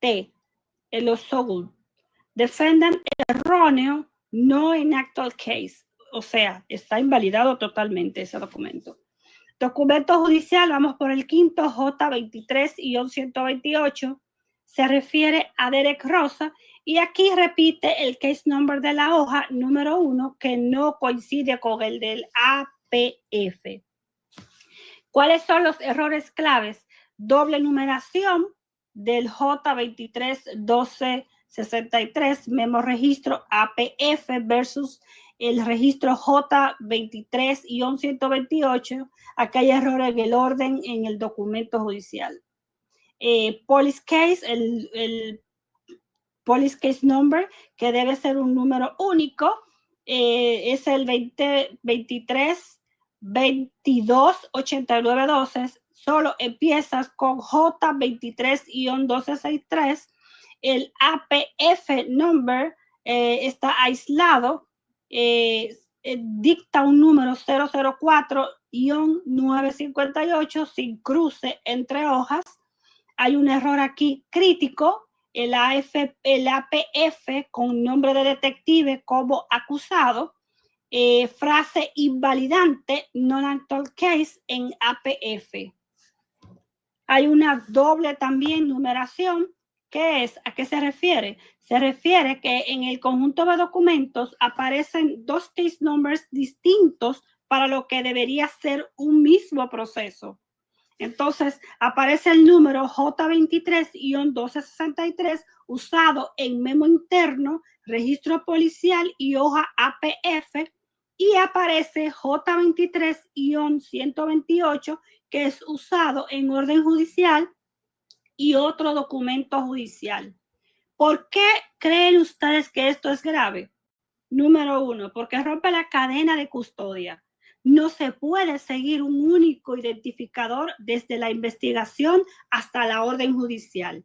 T. El Osogun. Defendant erróneo, no en actual case. O sea, está invalidado totalmente ese documento. Documento judicial, vamos por el quinto, J23-128, se refiere a Derek Rosa y aquí repite el case number de la hoja número 1 que no coincide con el del APF. ¿Cuáles son los errores claves? Doble numeración del J23-1263, memo registro APF versus el registro J23-128. Acá hay error en el orden en el documento judicial. Police case, el police case number, que debe ser un número único, es el 2022-8912. Solo empiezas con J23-1263. El APF number está aislado, dicta un número 004-958 sin cruce entre hojas. Hay un error aquí crítico, el APF con nombre de detective como acusado, frase invalidante, non-actual case en APF. Hay una doble también numeración. ¿Qué es? ¿A qué se refiere? Se refiere que en el conjunto de documentos aparecen dos case numbers distintos para lo que debería ser un mismo proceso. Entonces, aparece el número J23-1263 usado en memo interno, registro policial y hoja APF, y aparece J23-128, que es usado en orden judicial y otro documento judicial. ¿Por qué creen ustedes que esto es grave? Número 1, porque rompe la cadena de custodia. No se puede seguir un único identificador desde la investigación hasta la orden judicial.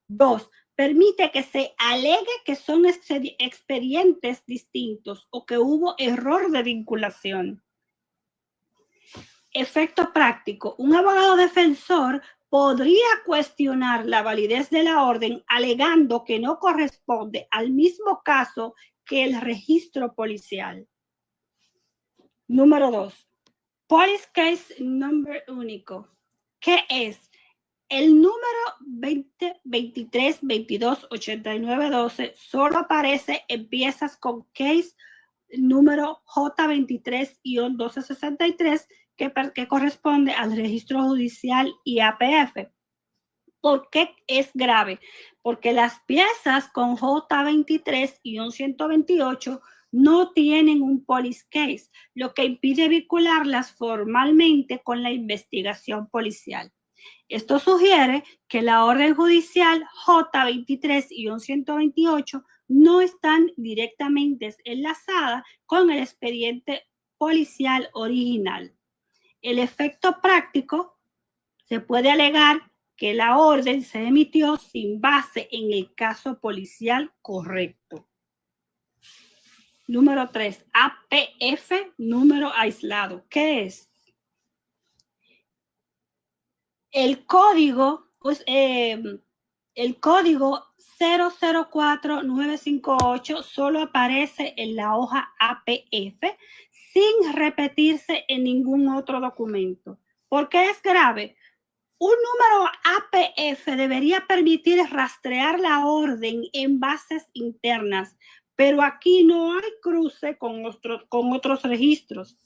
2, permite que se alegue que son expedientes distintos o que hubo error de vinculación. Efecto práctico. Un abogado defensor podría cuestionar la validez de la orden alegando que no corresponde al mismo caso que el registro policial. Número 2. Police case number único. ¿Qué es? El número 2023-22-89-12 solo aparece en piezas con case número J23-1263 que corresponde al registro judicial y APF. ¿Por qué es grave? Porque las piezas con J23-128 no tienen un police case, lo que impide vincularlas formalmente con la investigación policial. Esto sugiere que la orden judicial J23-128 no están directamente enlazadas con el expediente policial original. El efecto práctico, se puede alegar que la orden se emitió sin base en el caso policial correcto. Número 3, APF, número aislado. ¿Qué es? El código 004958 solo aparece en la hoja APF sin repetirse en ningún otro documento. ¿Por qué es grave? Un número APF debería permitir rastrear la orden en bases internas, pero aquí no hay cruce con otros registros.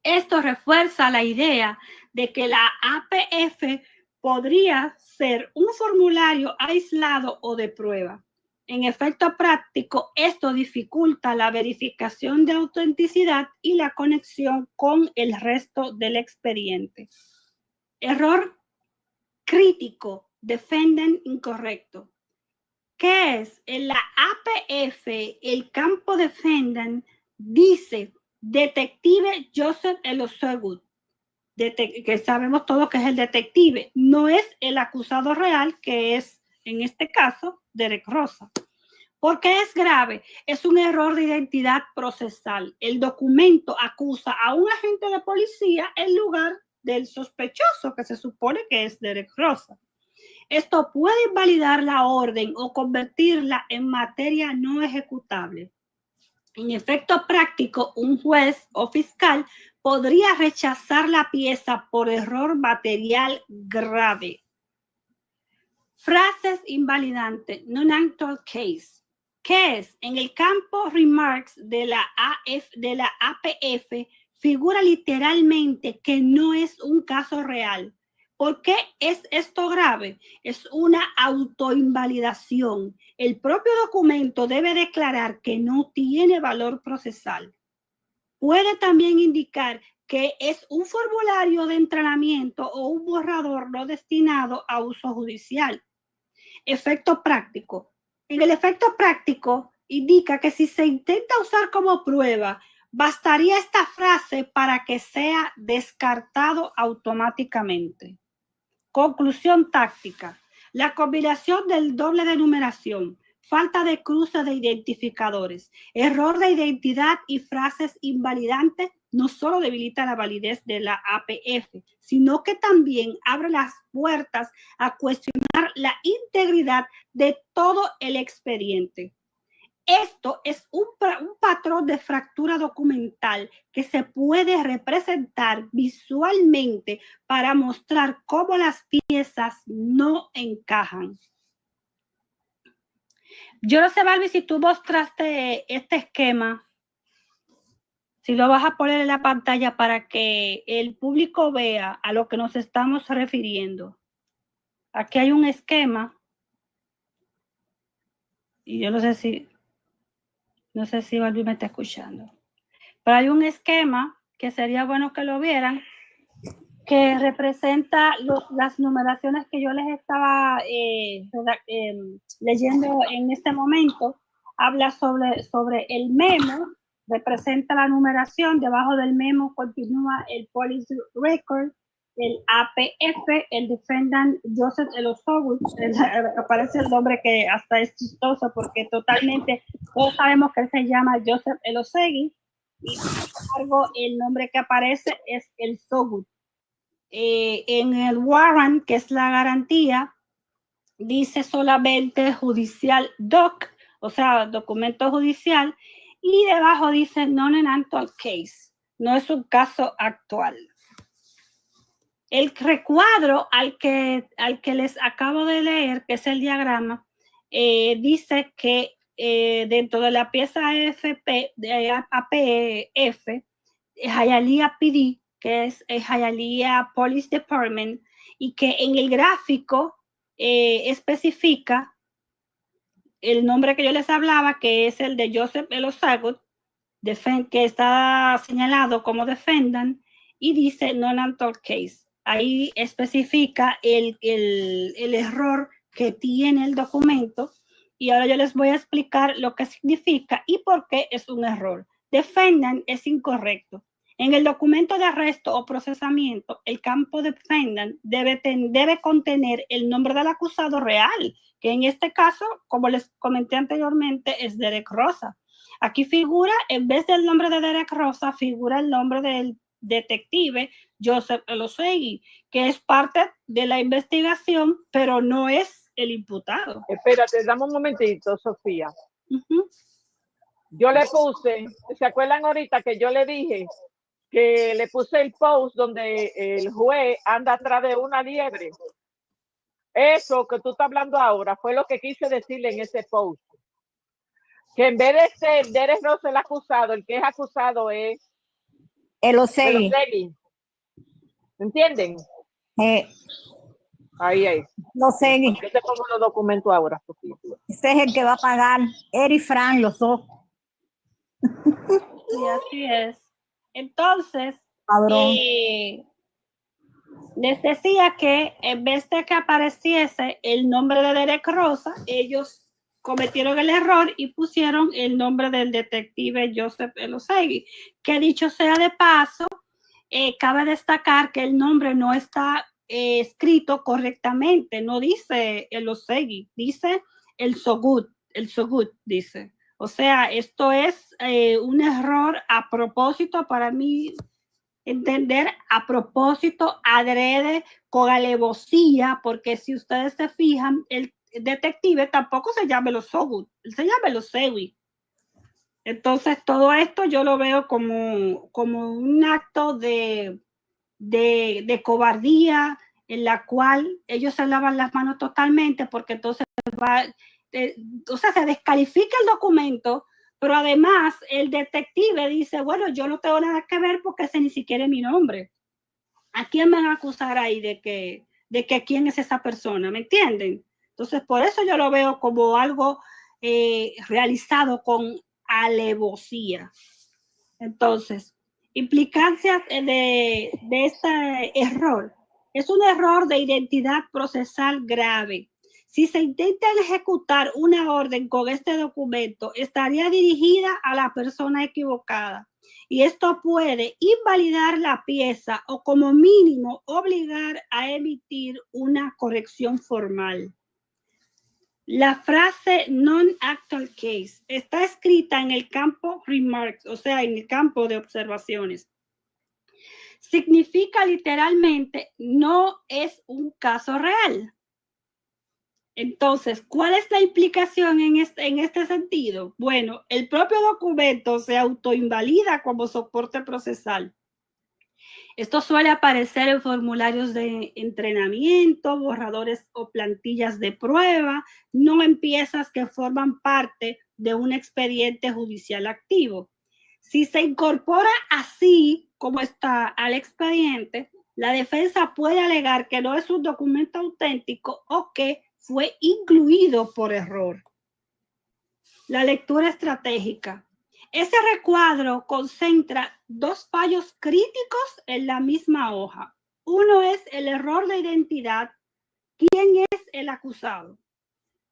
Esto refuerza la idea de que la APF podría ser un formulario aislado o de prueba. En efecto práctico, esto dificulta la verificación de autenticidad y la conexión con el resto del expediente. Error crítico, defendant incorrecto. ¿Qué es? En la APF, el campo defendant dice detective Joseph Elosegut, que sabemos todos que es el detective, no es el acusado real, que es, en este caso, Derek Rosa. ¿Por qué es grave? Es un error de identidad procesal. El documento acusa a un agente de policía en lugar del sospechoso, que se supone que es Derek Rosa. Esto puede invalidar la orden o convertirla en materia no ejecutable. En efecto práctico, un juez o fiscal podría rechazar la pieza por error material grave. Frases invalidantes, non-actual case. ¿Qué es? En el campo remarks de la APF figura literalmente que no es un caso real. ¿Por qué es esto grave? Es una autoinvalidación. El propio documento debe declarar que no tiene valor procesal. Puede también indicar que es un formulario de entrenamiento o un borrador no destinado a uso judicial. Efecto práctico. En el efecto práctico indica que si se intenta usar como prueba, bastaría esta frase para que sea descartado automáticamente. Conclusión táctica. La combinación del doble de numeración, falta de cruce de identificadores, error de identidad y frases invalidantes no solo debilita la validez de la APF, sino que también abre las puertas a cuestionar la integridad de todo el expediente. Esto es un patrón de fractura documental que se puede representar visualmente para mostrar cómo las piezas no encajan. Yo no sé, Barbie, si tú mostraste este esquema, si lo vas a poner en la pantalla para que el público vea a lo que nos estamos refiriendo. Aquí hay un esquema y yo no sé si Barbie me está escuchando. Pero hay un esquema que sería bueno que lo vieran, que representa las numeraciones que yo les estaba leyendo en este momento. Habla sobre el memo, representa la numeración, debajo del memo continúa el policy record, el APF, el defendant Joseph Elosogui, aparece el nombre que hasta es chistoso porque totalmente todos sabemos que él se llama Joseph Elosegui, y sin embargo el nombre que aparece es el Sogut. En el warrant, que es la garantía, dice solamente judicial doc, o sea, documento judicial, y debajo dice non-actual case, no es un caso actual. El recuadro al que les acabo de leer, que es el diagrama, dice que dentro de la pieza APF, Hialeah PD, que es Hialeah Police Department, y que en el gráfico especifica el nombre que yo les hablaba, que es el de Joseph Elosogui, que está señalado como defendant, y dice non-actual case. Ahí especifica el error que tiene el documento, y ahora yo les voy a explicar lo que significa y por qué es un error. Defendant es incorrecto. En el documento de arresto o procesamiento, el campo defendant debe contener el nombre del acusado real, que en este caso, como les comenté anteriormente, es Derek Rosa. Aquí figura, en vez del nombre de Derek Rosa, figura el nombre del detective Joseph Elosegui, que es parte de la investigación, pero no es el imputado. Espérate, dame un momentito, Sofía. Yo le puse, ¿se acuerdan ahorita que yo le dije que le puse el post donde el juez anda atrás de una liebre? Eso que tú estás hablando ahora fue lo que quise decirle en ese post. Que en vez de ser Derek Rosa el acusado, el que es acusado es Elosegui. ¿Entienden? Ahí. Elosegui. Yo te pongo los documentos ahora, Sofía. Ese es el que va a pagar. Eri Fran, los dos. Sí, así es. Entonces, les decía que en vez de que apareciese el nombre de Derek Rosa, ellos cometieron el error y pusieron el nombre del detective Joseph Elosegui, que dicho sea de paso, cabe destacar que el nombre no está escrito correctamente, no dice Elosegui, dice el Sogut dice. O sea, esto es un error a propósito para mí. entender a propósito, adrede, con alevosía, porque si ustedes se fijan, el detective tampoco se llama los Sogut, él se llama los Sewi. Entonces, todo esto yo lo veo como un acto de cobardía, en la cual ellos se lavan las manos totalmente, porque entonces o sea, se descalifica el documento, pero además el detective dice, bueno, yo no tengo nada que ver porque ese ni siquiera es mi nombre. ¿A quién van a acusar ahí de que quién es esa persona? ¿Me entienden? Entonces, por eso yo lo veo como algo realizado con alevosía. Entonces, implicancias de este error. Es un error de identidad procesal grave. Si se intenta ejecutar una orden con este documento, estaría dirigida a la persona equivocada. Y esto puede invalidar la pieza o como mínimo obligar a emitir una corrección formal. La frase non-actual case está escrita en el campo remarks, o sea, en el campo de observaciones. Significa literalmente no es un caso real. Entonces, ¿cuál es la implicación en este sentido? Bueno, el propio documento se autoinvalida como soporte procesal. Esto suele aparecer en formularios de entrenamiento, borradores o plantillas de prueba, no en piezas que forman parte de un expediente judicial activo. Si se incorpora así como está al expediente, la defensa puede alegar que no es un documento auténtico o que fue incluido por error. La lectura estratégica. Ese recuadro concentra dos fallos críticos en la misma hoja. Uno es el error de identidad. ¿Quién es el acusado?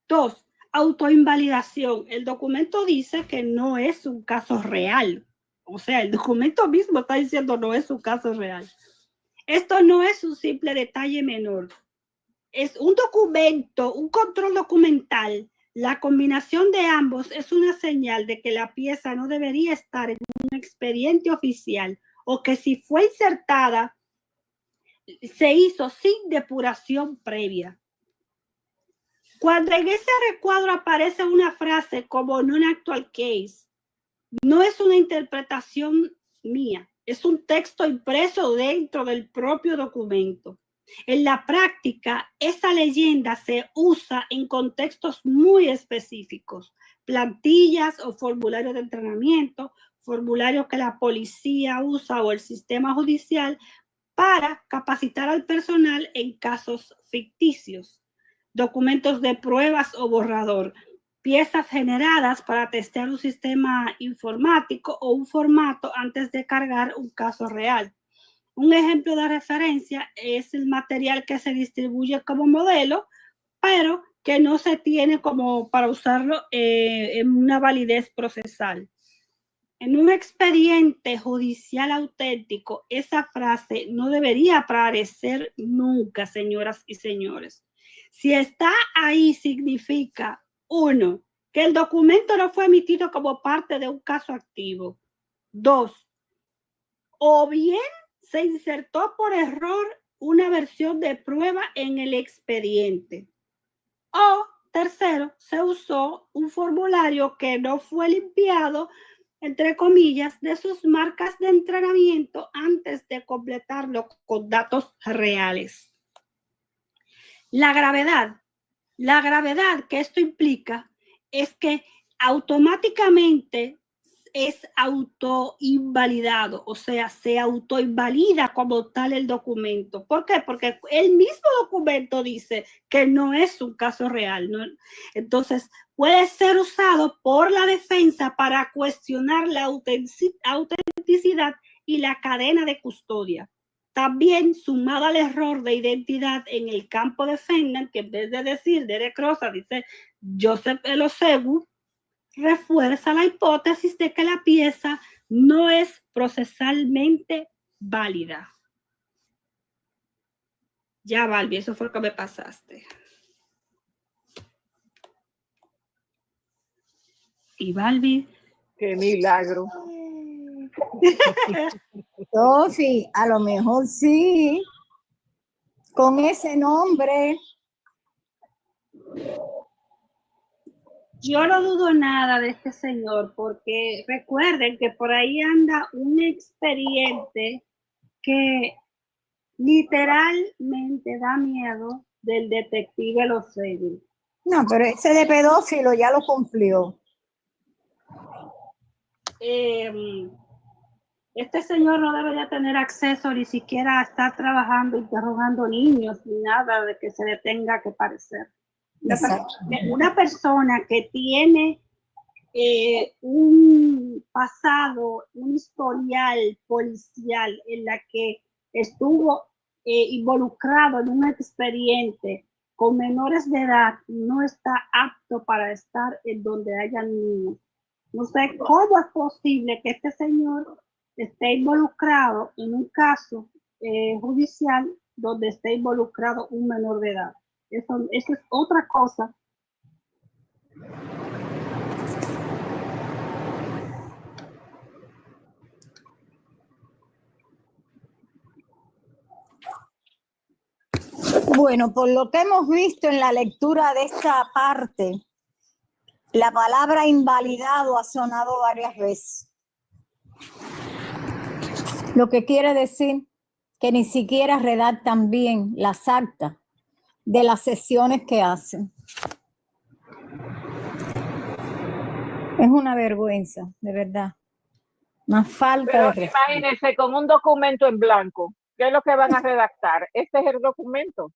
Dos, autoinvalidación. El documento dice que no es un caso real. O sea, el documento mismo está diciendo no es un caso real. Esto no es un simple detalle menor. Es un documento, un control documental. La combinación de ambos es una señal de que la pieza no debería estar en un expediente oficial o que si fue insertada, se hizo sin depuración previa. Cuando en ese recuadro aparece una frase como non-actual case, no es una interpretación mía, es un texto impreso dentro del propio documento. En la práctica, esa leyenda se usa en contextos muy específicos, plantillas o formularios de entrenamiento, formularios que la policía usa o el sistema judicial para capacitar al personal en casos ficticios, documentos de pruebas o borrador, piezas generadas para testear un sistema informático o un formato antes de cargar un caso real. Un ejemplo de referencia es el material que se distribuye como modelo, pero que no se tiene como para usarlo en una validez procesal. En un expediente judicial auténtico, esa frase no debería aparecer nunca, señoras y señores. Si está ahí, significa, uno, que el documento no fue emitido como parte de un caso activo. Dos, o bien se insertó por error una versión de prueba en el expediente. O tercero, se usó un formulario que no fue limpiado, entre comillas, de sus marcas de entrenamiento antes de completarlo con datos reales. La gravedad que esto implica es que automáticamente es autoinvalidado, o sea, se autoinvalida como tal el documento. ¿Por qué? Porque el mismo documento dice que no es un caso real, ¿no? Entonces, puede ser usado por la defensa para cuestionar la autenticidad y la cadena de custodia. También, sumado al error de identidad en el campo defendant, que en vez de decir Derek Rosa, dice Joseph Elosegu, refuerza la hipótesis de que la pieza no es procesalmente válida. Ya, Balbi, eso fue lo que me pasaste. Y Balbi. ¡Qué milagro! Sofi, a lo mejor sí, con ese nombre. Yo no dudo nada de este señor, porque recuerden que por ahí anda un expediente que literalmente da miedo del detective Loselli. No, pero ese de pedófilo ya lo cumplió. Este señor no debería tener acceso ni siquiera a estar trabajando, interrogando niños, ni nada de que se le tenga que parecer. Una persona que tiene un pasado, un historial policial en la que estuvo involucrado en un expediente con menores de edad, no está apto para estar en donde haya niños. No sé cómo es posible que este señor esté involucrado en un caso judicial donde esté involucrado un menor de edad. Eso es otra cosa. Bueno, por lo que hemos visto en la lectura de esta parte, la palabra invalidado ha sonado varias veces. Lo que quiere decir que ni siquiera redactan bien las actas de las sesiones que hacen. Es una vergüenza, de verdad. Más falta Pero de respeto. imagínense con un documento en blanco. ¿Qué es lo que van a redactar? Este es el documento.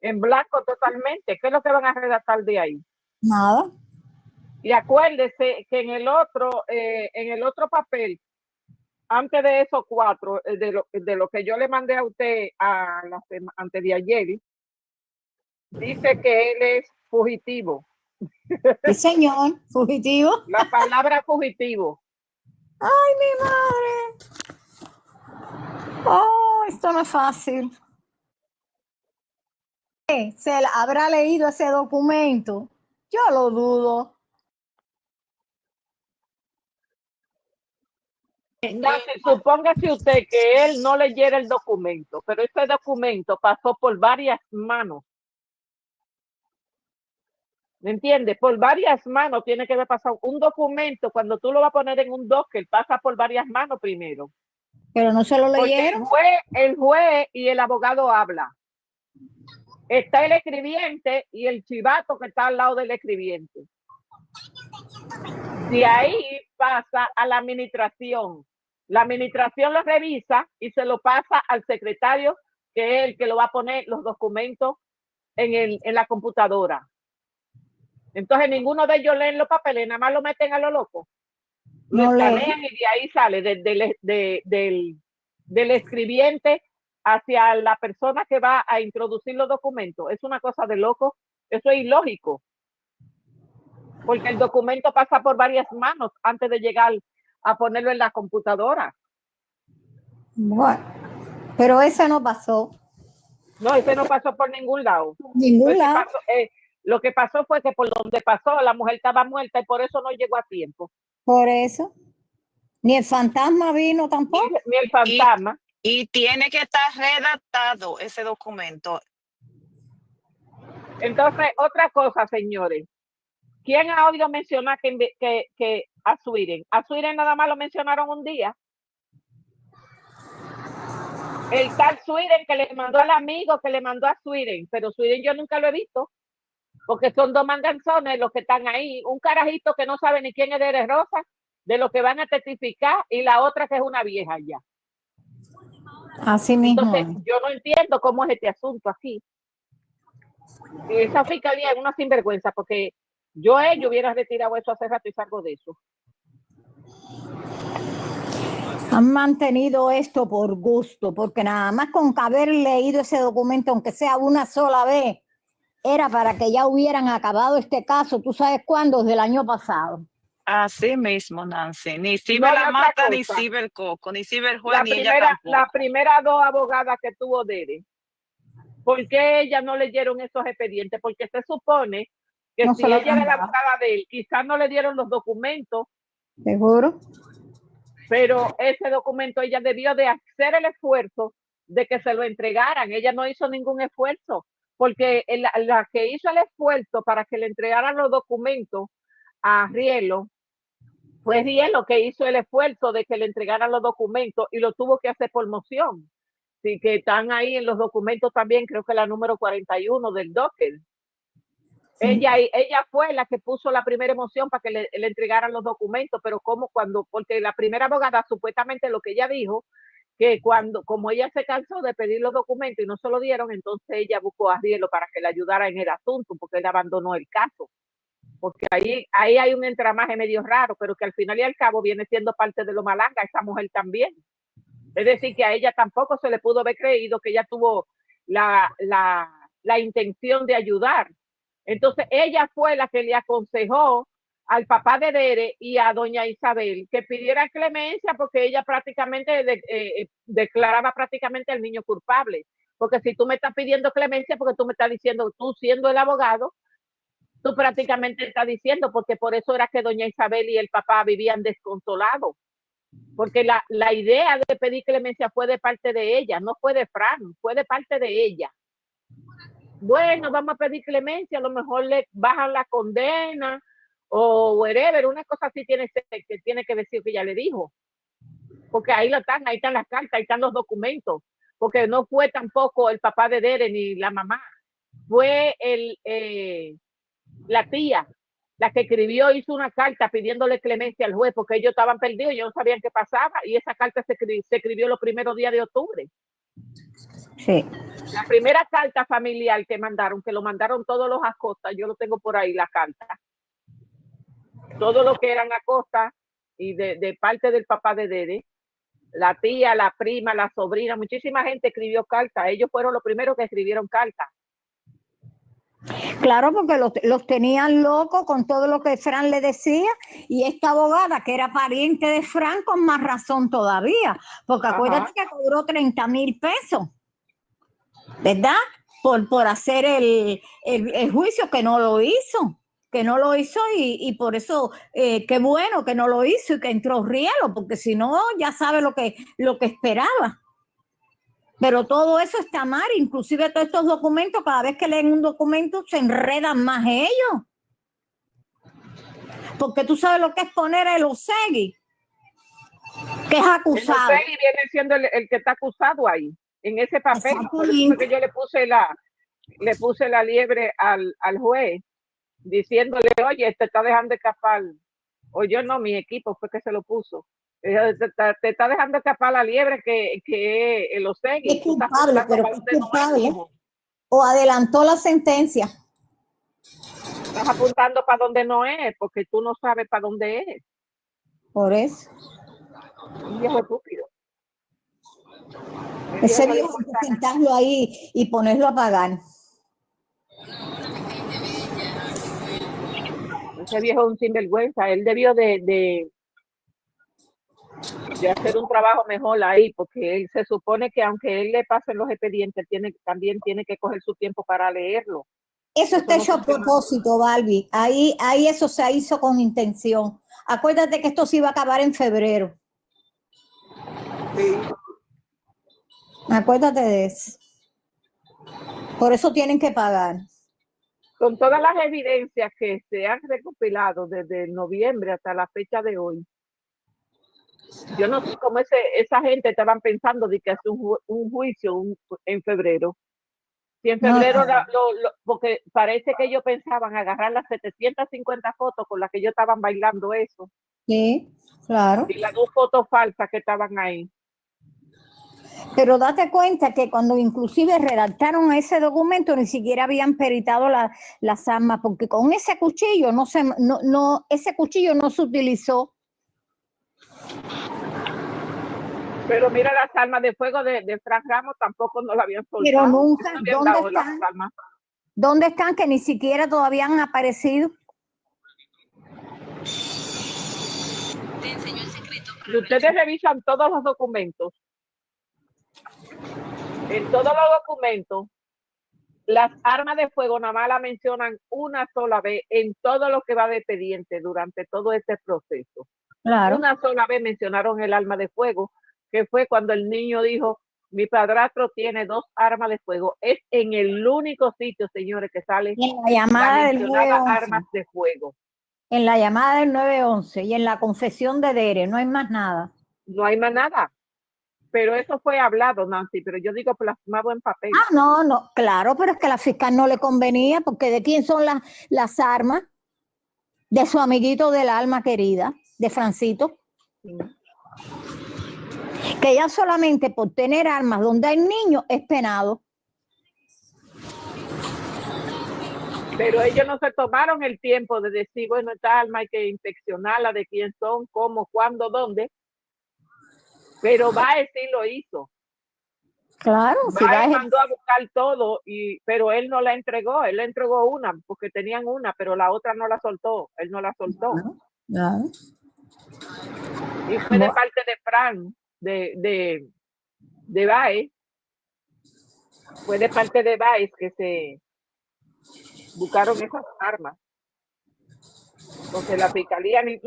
En blanco totalmente. ¿Qué es lo que van a redactar de ahí? Nada. Y acuérdese que en el otro papel, antes de esos 4, de lo que yo le mandé a usted antes de ayer, dice que él es fugitivo. Sí, señor, fugitivo. La palabra fugitivo. ¡Ay, mi madre! Oh, esto no es fácil. ¿Se habrá leído ese documento? Yo lo dudo. Nancy, supóngase usted que él no leyera el documento, pero ese documento pasó por varias manos. ¿Me entiendes? Por varias manos tiene que haber pasado un documento. Cuando tú lo vas a poner en un docker, pasa por varias manos primero. Pero no se lo leyeron. El juez y el abogado hablan. Está el escribiente y el chivato que está al lado del escribiente. De ahí pasa a la administración. La administración lo revisa y se lo pasa al secretario, que es el que lo va a poner los documentos en la computadora. Entonces ninguno de ellos leen los papeles, nada más lo meten a lo loco. Lo escanean y de ahí sale del escribiente hacia la persona que va a introducir los documentos. Es una cosa de loco. Eso es ilógico. Porque el documento pasa por varias manos antes de llegar a ponerlo en la computadora. Bueno, pero ese no pasó. No, ese no pasó por ningún lado. Ningún lado. Lo que pasó fue que por donde pasó la mujer estaba muerta y por eso no llegó a tiempo. Por eso. Ni el fantasma vino tampoco. Ni el fantasma. Y tiene que estar redactado ese documento. Entonces, otra cosa, señores. ¿Quién ha oído mencionar que a Suiren? A Suiren nada más lo mencionaron un día. El tal Suiren que le mandó al amigo que le mandó a Suiren, pero Suiren yo nunca lo he visto, porque son dos manganzones los que están ahí. Un carajito que no sabe ni quién es de Rosa, de los que van a testificar, y la otra que es una vieja ya. Así mismo. Entonces, yo no entiendo cómo es este asunto aquí. Esa fiscalía es una sinvergüenza, porque yo hubiera retirado eso hace rato y salgo de eso. Han mantenido esto por gusto, porque nada más con haber leído ese documento, aunque sea una sola vez, era para que ya hubieran acabado este caso. ¿Tú sabes cuándo? Desde el año pasado. Así mismo, Nancy. Ni Ciber la mata, ni Ciber Coco, ni Ciber juez, ni ella tampoco. La primera dos abogadas que tuvo Dede, ¿por qué ellas no leyeron esos expedientes? Porque se supone que no, si ella era la abogada de él, quizás no le dieron los documentos. ¿Seguro? pero ese documento ella debió de hacer el esfuerzo de que se lo entregaran. Ella no hizo ningún esfuerzo, porque la que hizo el esfuerzo para que le entregaran los documentos a Rielo fue Rielo que hizo el esfuerzo de que le entregaran los documentos y lo tuvo que hacer por moción. Sí, que están ahí en los documentos también, creo que la número 41 del docker. Sí. Ella fue la que puso la primera moción para que le entregaran los documentos, pero porque la primera abogada supuestamente lo que ella dijo, que como ella se cansó de pedir los documentos y no se lo dieron, entonces ella buscó a Rielo para que le ayudara en el asunto, porque él abandonó el caso. Porque ahí hay un entramaje medio raro, pero que al final y al cabo viene siendo parte de lo malanga, esa mujer también. Es decir, que a ella tampoco se le pudo haber creído que ella tuvo la intención de ayudar. Entonces, ella fue la que le aconsejó al papá de Dere y a doña Isabel que pidiera clemencia porque ella prácticamente declaraba prácticamente al niño culpable. Porque si tú me estás pidiendo clemencia, porque tú me estás diciendo, tú siendo el abogado, tú prácticamente estás diciendo, porque por eso era que doña Isabel y el papá vivían desconsolados. Porque la idea de pedir clemencia fue de parte de ella, no fue de Fran, fue de parte de ella. Bueno, vamos a pedir clemencia, a lo mejor le bajan la condena o whatever, una cosa así que tiene que decir que ella le dijo. Porque ahí están las cartas, ahí están los documentos. Porque no fue tampoco el papá de Dere ni la mamá, fue la tía, la que escribió, hizo una carta pidiéndole clemencia al juez porque ellos estaban perdidos, ellos no sabían qué pasaba y esa carta se escribió los primeros días de octubre. Sí. La primera carta familiar que lo mandaron todos los Acosta, yo lo tengo por ahí la carta. Todo lo que eran Acosta y de parte del papá de Dede, la tía, la prima, la sobrina, muchísima gente escribió cartas. Ellos fueron los primeros que escribieron cartas. Claro, porque los tenían locos con todo lo que Fran le decía, y esta abogada, que era pariente de Fran, con más razón todavía, porque acuérdate que cobró 30,000 pesos, ¿verdad? Por hacer el juicio, que no lo hizo, y por eso qué bueno que no lo hizo y que entró Rielo, porque si no, ya sabe lo que esperaba. Pero todo eso está mal, inclusive todos estos documentos, cada vez que leen un documento se enredan más ellos. Porque tú sabes lo que es poner el Osegui, que es acusado. El Osegui viene siendo el que está acusado ahí, en ese papel. Por eso que yo le puse la liebre al juez, diciéndole, oye, te está dejando escapar. O yo no, mi equipo fue que se lo puso. Te está dejando escapar la liebre que el Osegui. Es culpable, pero es culpable. O adelantó la sentencia. Estás apuntando para donde no es, porque tú no sabes para dónde es. Por eso. Un viejo estúpido. Ese viejo hay que sentarlo ahí y ponerlo a pagar. Ese viejo es un sinvergüenza. Él debió de hacer un trabajo mejor ahí, porque él se supone que aunque él le pasen los expedientes, también tiene que coger su tiempo para leerlo. Eso está hecho a propósito, Barbie. Ahí eso se hizo con intención. Acuérdate que esto se iba a acabar en febrero. Sí. Acuérdate de eso. Por eso tienen que pagar. Con todas las evidencias que se han recopilado desde noviembre hasta la fecha de hoy, yo no sé cómo esa gente estaban pensando de que hace un juicio en febrero. Si en febrero, porque parece que ellos pensaban agarrar las 750 fotos con las que ellos estaban bailando eso. Sí, claro. Y las 2 fotos falsas que estaban ahí. Pero date cuenta que cuando inclusive redactaron ese documento ni siquiera habían peritado las armas, porque con ese cuchillo ese cuchillo no se utilizó. Pero mira, las armas de fuego de Frank Ramos tampoco no la habían soltado. Pero nunca, ¿dónde están? Que ni siquiera todavía han aparecido. Si ustedes revisan todos los documentos, en todos los documentos, las armas de fuego nada más la mencionan una sola vez en todo lo que va de expediente durante todo este proceso. Claro. Una sola vez mencionaron el arma de fuego, que fue cuando el niño dijo, mi padrastro tiene 2 armas de fuego. Es en el único sitio, señores, que sale Y en la llamada del mencionada 911. armas de fuego. En la llamada del 911 y en la confesión de Dere, no hay más nada. No hay más nada. Pero eso fue hablado, Nancy, pero yo digo plasmado en papel. Ah, no, claro, pero es que a la fiscal no le convenía, porque ¿de quién son las armas? De su amiguito del alma querida, de Francito. Que ya solamente por tener armas donde hay niños es penado. Pero ellos no se tomaron el tiempo de decir, bueno, esta arma hay que inspeccionarla, de quién son, cómo, cuándo, dónde. Pero Baez sí lo hizo. Claro, si Baez mandó a buscar todo, pero él no la entregó. Él le entregó una, porque tenían una, pero la otra no la soltó. Él no la soltó. Claro. Y fue de parte de Fran, de Baez. Fue de parte de Baez que se buscaron esas armas. Porque la fiscalía ni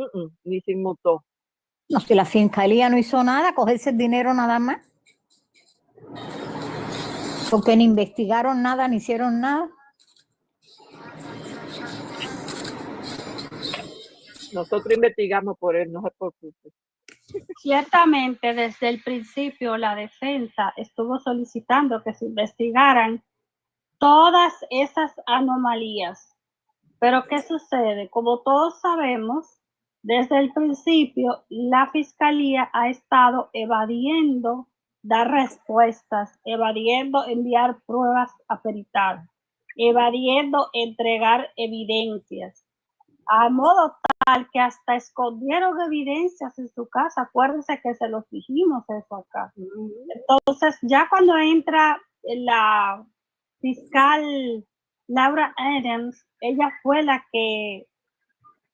se inmutó. No, si la fiscalía no hizo nada, cogerse el dinero nada más. Porque ni investigaron nada, ni hicieron nada. Nosotros investigamos por él, no es por usted. Ciertamente, desde el principio, la defensa estuvo solicitando que se investigaran todas esas anomalías. Pero ¿qué sucede? Como todos sabemos, desde el principio, la fiscalía ha estado evadiendo dar respuestas, evadiendo enviar pruebas a peritar, evadiendo entregar evidencias, a modo tal que hasta escondieron evidencias en su casa. Acuérdense que se los dijimos eso acá. Entonces, ya cuando entra la fiscal Laura Adams, ella fue la que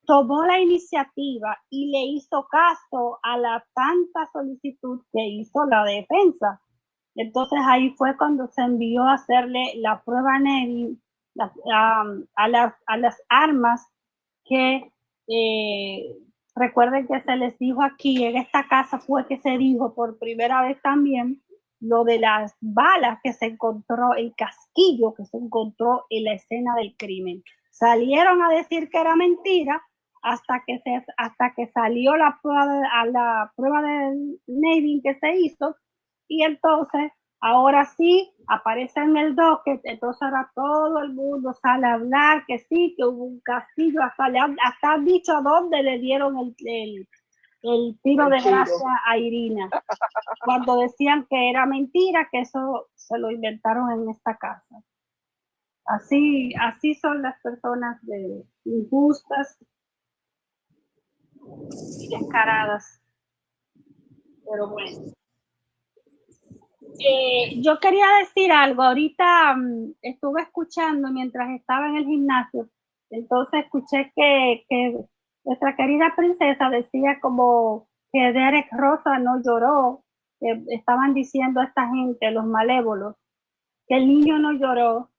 tomó la iniciativa y le hizo caso a la tanta solicitud que hizo la defensa. Entonces ahí fue cuando se envió a hacerle la prueba Nevin a las armas que recuerden que se les dijo aquí, en esta casa fue que se dijo por primera vez también lo de las balas que se encontró, el casquillo que se encontró en la escena del crimen. Salieron a decir que era mentira hasta que salió la prueba de Nevin que se hizo, y entonces ahora sí aparece en el docket. Entonces ahora todo el mundo sale a hablar que sí, que hubo un castillo, hasta han dicho a dónde le dieron el tiro de gracia a Irina, cuando decían que era mentira, que eso se lo inventaron en esta casa. Así son las personas injustas y descaradas. Pero bueno. Yo quería decir algo. Ahorita estuve escuchando mientras estaba en el gimnasio. Entonces escuché que nuestra querida princesa decía como que Derek Rosa no lloró. Que estaban diciendo esta gente, los malévolos, que el niño no lloró.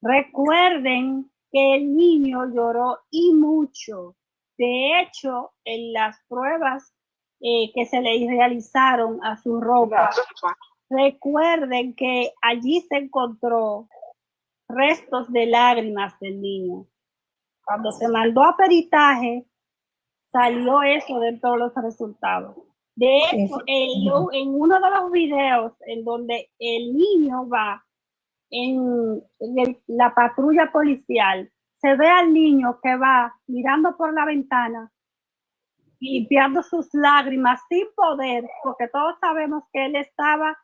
Recuerden que el niño lloró y mucho. De hecho, en las pruebas que se le realizaron a su ropa, recuerden que allí se encontró restos de lágrimas del niño. Cuando se mandó a peritaje, salió eso dentro de los resultados. De hecho, en uno de los videos en donde el niño va en la patrulla policial, se ve al niño que va mirando por la ventana, limpiando sus lágrimas sin poder, porque todos sabemos que él estaba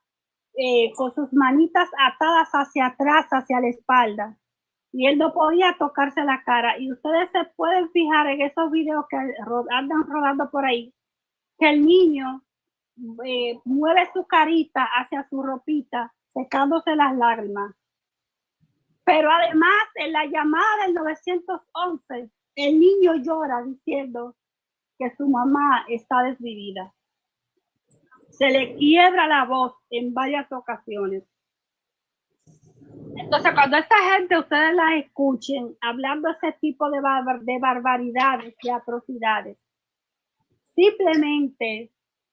con sus manitas atadas hacia atrás, hacia la espalda, y él no podía tocarse la cara. Y ustedes se pueden fijar en esos videos que andan rodando por ahí, que el niño mueve su carita hacia su ropita, secándose las lágrimas. Pero además, en la llamada del 911, el niño llora diciendo que su mamá está desvivida. Se le quiebra la voz en varias ocasiones. Entonces, cuando esta gente ustedes la escuchen hablando ese tipo de barbaridades y atrocidades, simplemente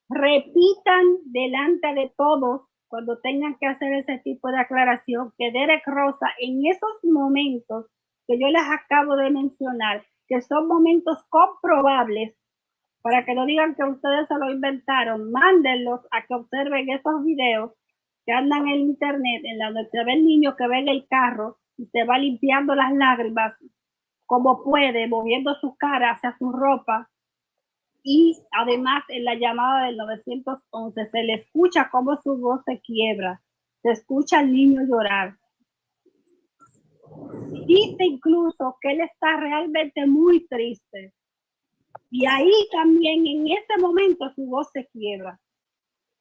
repitan delante de todos cuando tengan que hacer ese tipo de aclaración que Derek Rosa en esos momentos que yo les acabo de mencionar, que son momentos comprobables, para que no digan que ustedes se lo inventaron, mándenlos a que observen esos videos que andan en internet, en donde se ve el niño que ve en el carro y se va limpiando las lágrimas como puede, moviendo su cara hacia su ropa. Y además en la llamada del 911 se le escucha cómo su voz se quiebra, se escucha al niño llorar. Dice incluso que él está realmente muy triste. Y ahí también en ese momento su voz se quiebra.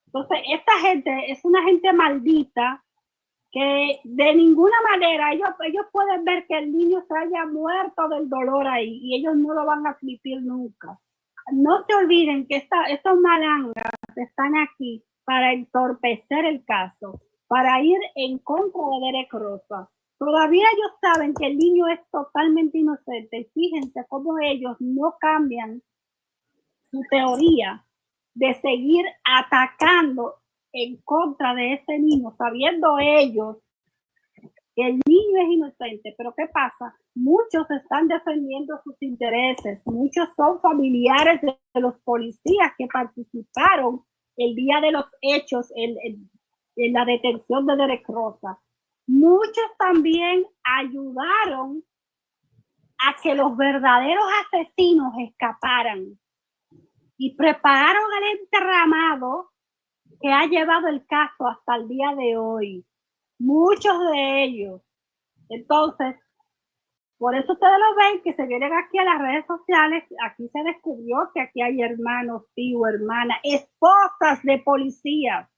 Entonces esta gente es una gente maldita que de ninguna manera ellos pueden ver que el niño se haya muerto del dolor ahí y ellos no lo van a admitir nunca. No se olviden que estos malangas están aquí para entorpecer el caso, para ir en contra de Derek Rosa. Todavía ellos saben que el niño es totalmente inocente. Fíjense cómo ellos no cambian su teoría de seguir atacando en contra de ese niño, sabiendo ellos que el niño es inocente. Pero ¿qué pasa? Muchos están defendiendo sus intereses, muchos son familiares de los policías que participaron el día de los hechos en la detención de Derek Rosa. Muchos también ayudaron a que los verdaderos asesinos escaparan y prepararon el entramado que ha llevado el caso hasta el día de hoy. Muchos de ellos. Entonces, por eso ustedes lo ven que se vienen aquí a las redes sociales. Aquí se descubrió que aquí hay hermanos, tíos, hermanas, esposas de policías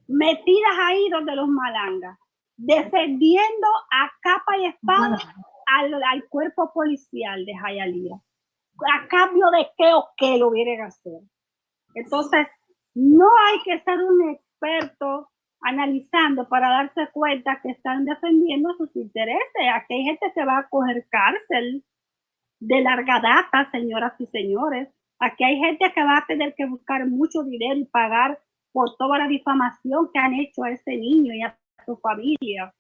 metidas ahí donde los malangas, defendiendo a capa y espada al cuerpo policial de Hialeah. ¿A cambio de qué o qué lo vienen a hacer? Entonces, no hay que ser un experto analizando para darse cuenta que están defendiendo sus intereses. Aquí hay gente que va a coger cárcel de larga data, señoras y señores. Aquí hay gente que va a tener que buscar mucho dinero y pagar por toda la difamación que han hecho a ese niño y a su familia.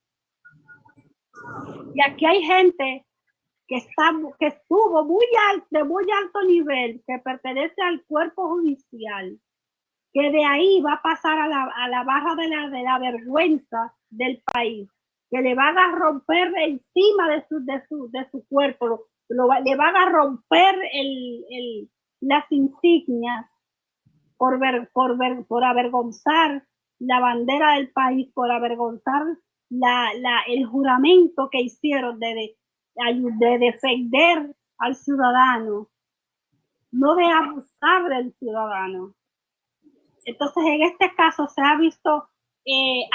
Y aquí hay gente que estuvo de muy alto nivel, que pertenece al cuerpo judicial, que de ahí va a pasar a la barra de la vergüenza del país, que le van a romper encima de su cuerpo, le van a romper las insignias por avergonzar la bandera del país, por avergonzar el juramento que hicieron de defender al ciudadano, no de abusar del ciudadano. Entonces, en este caso se ha visto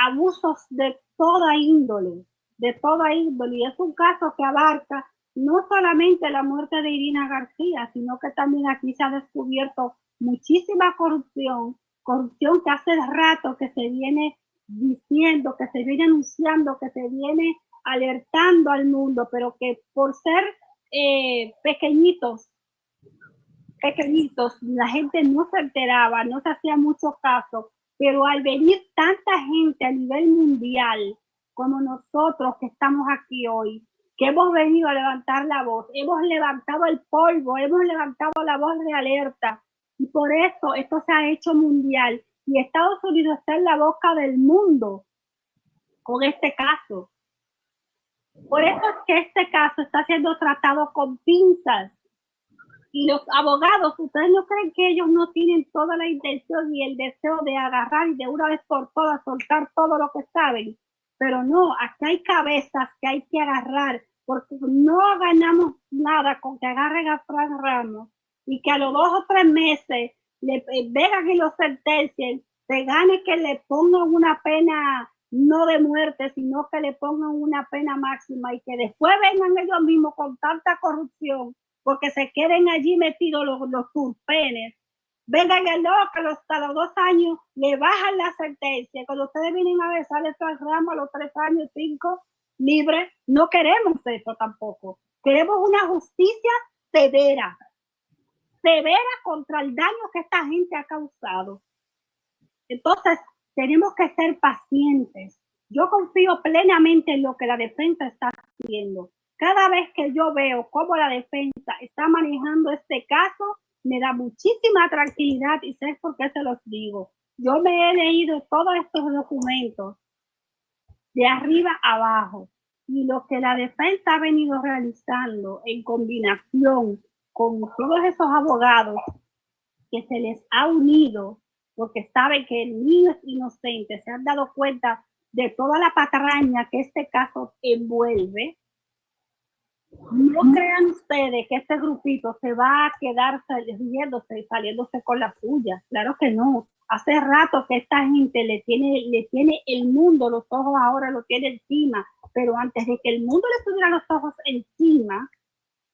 abusos de toda índole, y es un caso que abarca no solamente la muerte de Irina García, sino que también aquí se ha descubierto muchísima corrupción que hace rato que se viene diciendo, que se viene anunciando, que se viene alertando al mundo, pero que por ser pequeñitos, la gente no se enteraba, no se hacía mucho caso, pero al venir tanta gente a nivel mundial como nosotros que estamos aquí hoy, que hemos venido a levantar la voz, hemos levantado el polvo, hemos levantado la voz de alerta, y por eso esto se ha hecho mundial, y Estados Unidos está en la boca del mundo con este caso. Por eso es que este caso está siendo tratado con pinzas. Y los abogados, ¿ustedes no creen que ellos no tienen toda la intención y el deseo de agarrar y de una vez por todas soltar todo lo que saben? Pero no, aquí hay cabezas que hay que agarrar, porque no ganamos nada con que agarren a Frank Ramos y que a los 2 o 3 meses le vengan y lo sentencien, se gane que le pongan una pena no de muerte, sino que le pongan una pena máxima y que después vengan ellos mismos con tanta corrupción, porque se queden allí metidos los turpenes, vengan el loco hasta los 2 años, le bajan la sentencia. Cuando ustedes vienen a ver, sale Frank Ramos a los 3 años, 5, libre. No queremos eso tampoco. Queremos una justicia severa, severa contra el daño que esta gente ha causado. Entonces, tenemos que ser pacientes. Yo confío plenamente en lo que la defensa está haciendo. Cada vez que yo veo cómo la defensa está manejando este caso, me da muchísima tranquilidad y sé por qué se los digo. Yo me he leído todos estos documentos de arriba a abajo y lo que la defensa ha venido realizando en combinación con todos esos abogados que se les ha unido porque saben que el niño es inocente, se han dado cuenta de toda la patraña que este caso envuelve. No crean ustedes que este grupito se va a quedar riéndose y saliéndose con la suya. Claro que no. Hace rato que esta gente le tiene el mundo, los ojos ahora lo tiene encima, pero antes de que el mundo le tuviera los ojos encima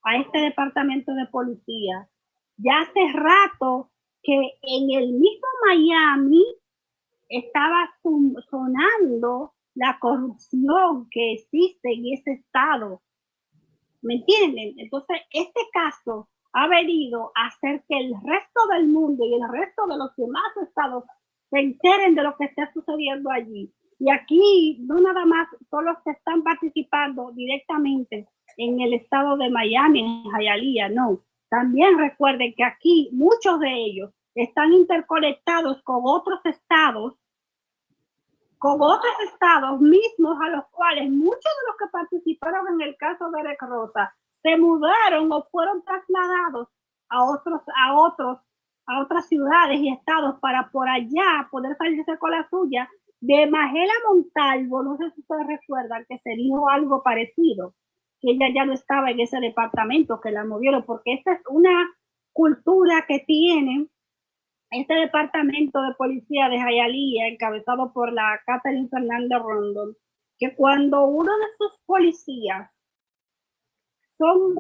a este departamento de policía, ya hace rato que en el mismo Miami estaba sonando la corrupción que existe en ese estado. ¿Me entienden? Entonces, este caso ha venido a hacer que el resto del mundo y el resto de los demás estados se enteren de lo que está sucediendo allí. Y aquí no nada más son los que están participando directamente en el estado de Miami, en Hialeah, no. También recuerden que aquí muchos de ellos están interconectados con otros estados mismos a los cuales muchos de los que participaron en el caso de Derek Rosa se mudaron o fueron trasladados a otras ciudades y estados para por allá poder salirse con la suya. De Magela Montalvo, no sé si ustedes recuerdan que se dijo algo parecido, que ella ya no estaba en ese departamento, que la movieron, porque esta es una cultura que tiene este departamento de policía de Hialeah, encabezado por la Catherine Fernández Rondon, que cuando uno de sus policías son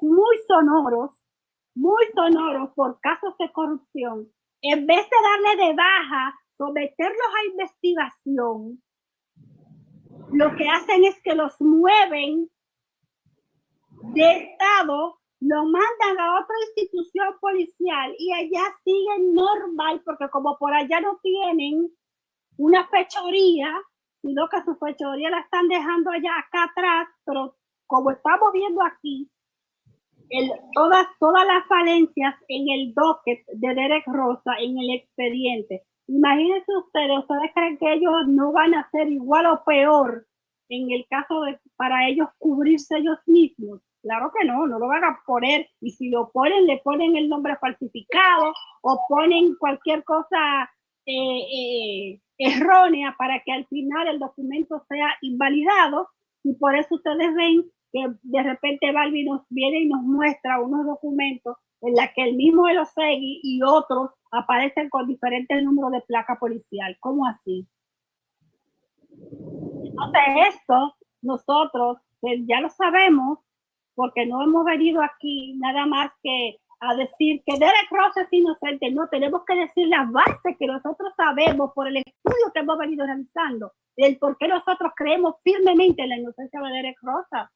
muy sonoros por casos de corrupción, en vez de darle de baja, someterlos a investigación, lo que hacen es que los mueven de estado, lo mandan a otra institución policial y allá siguen normal, porque como por allá no tienen una fechoría, sino que su fechoría la están dejando allá acá atrás, pero como estamos viendo aquí, todas las falencias en el docket de Derek Rosa, en el expediente. Imagínense ustedes creen que ellos no van a ser igual o peor en el caso de para ellos cubrirse ellos mismos. Claro que no lo van a poner, y si lo ponen, le ponen el nombre falsificado o ponen cualquier cosa errónea para que al final el documento sea invalidado, y por eso ustedes ven que de repente Balbi nos viene y nos muestra unos documentos en la que el mismo Elosegui y otros aparecen con diferentes números de placa policial. ¿Cómo así? Entonces esto nosotros ya lo sabemos, porque no hemos venido aquí nada más que a decir que Derek Rosa es inocente. No, tenemos que decir las bases que nosotros sabemos por el estudio que hemos venido realizando, del por qué nosotros creemos firmemente en la inocencia de Derek Rosa.